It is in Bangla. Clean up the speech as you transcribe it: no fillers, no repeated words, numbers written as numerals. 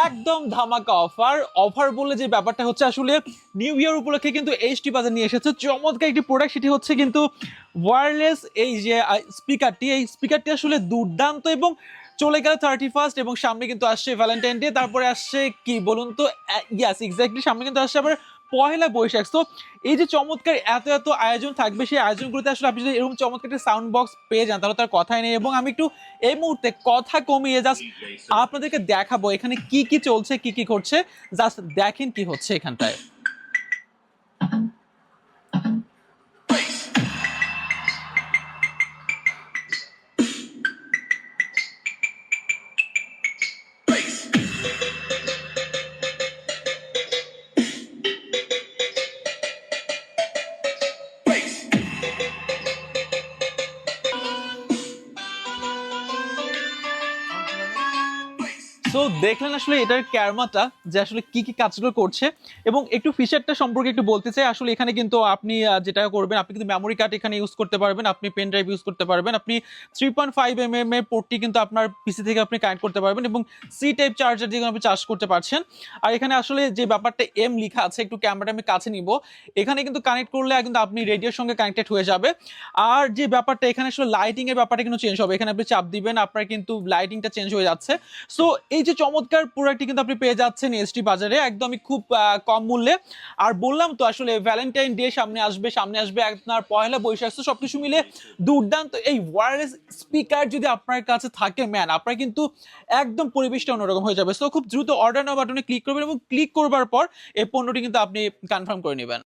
একদম ধামাকা অফার। অফার বললে যে ব্যাপারটা হচ্ছে আসলে নিউ ইয়ার উপলক্ষে কিন্তু এইচটি বাজার নিয়ে এসেছে চমৎকার একটি প্রোডাক্ট, সেটি হচ্ছে কিন্তু ওয়্যারলেস এই যে স্পিকারটি। এই স্পিকারটি আসলে দুর্দান্ত এবং চলে গেল 31st এবং সামনে কিন্তু আসছে ভ্যালেন্টাইন ডে, তারপরে আসছে কি বলুন তো, ইয়াস এক্স্যাক্টলি সামনে কিন্তু আসছে আবার পহেলা বৈশাখ। তো এই যে চমৎকার এত এত আয়োজন থাকবে, সেই আয়োজনগুলোতে আসলে আপনি যদি এরকম চমৎকার একটা সাউন্ড বক্স পেয়ে যান তাহলে তার কথাই নেই। এবং আমি একটু এই মুহূর্তে কথা কমিয়ে জাস্ট আপনাদেরকে দেখাবো এখানে কি কি চলছে, কি কি করছে, জাস্ট দেখেন কি হচ্ছে এখানটায়। সো দেখলেন আসলে এটার ক্যারমাটা যে আসলে কি কি কাজগুলো করছে। এবং একটু ফিচারটা সম্পর্কে একটু বলতে চাই। আসলে এখানে কিন্তু আপনি যেটা করবেন, আপনি কিন্তু মেমোরি কার্ড এখানে ইউজ করতে পারবেন, আপনি পেন ড্রাইভ ইউজ করতে পারবেন, আপনি 3.5 mm এর পোর্টটি কিন্তু আপনার পিসি থেকে আপনি কানেক্ট করতে পারবেন এবং সি টাইপ চার্জার দিয়ে আপনি চার্জ করতে পারছেন। আর এখানে আসলে যে ব্যাপারটা এম লেখা আছে, একটু ক্যামেরাটা আমি কাছে নিব, এখানে কিন্তু কানেক্ট করলে কিন্তু আপনি রেডিওর সঙ্গে কানেক্টেড হয়ে যাবে। আর যে ব্যাপারটা এখানে আসলে লাইটিং এর ব্যাপারটা কিন্তু চেঞ্জ হবে, এখানে আপনি চাপ দিবেন আপনার কিন্তু লাইটিংটা চেঞ্জ হয়ে যাচ্ছে। সো এই যে চমৎকার প্রোডাক্টটি কিন্তু আপনি পেয়ে যাচ্ছেন এসটি বাজারে একদমই খুব কম মূল্যে। আর বললাম তো আসলে ভ্যালেন্টাইন ডে সামনে আসবে, সামনে আসবে আপনার পয়লা বৈশাখ। তো সবকিছু মিলে দুর্দান্ত এই ওয়্যারলেস স্পিকার যদি আপনার কাছে থাকে ম্যান, আপনার কিন্তু একদম পরিবেশটা অন্যরকম হয়ে যাবে। সো খুব দ্রুত অর্ডার নাও বাটনে ক্লিক করবেন এবং ক্লিক করবার পর এই পণ্যটি কিন্তু আপনি কনফার্ম করে নেবেন।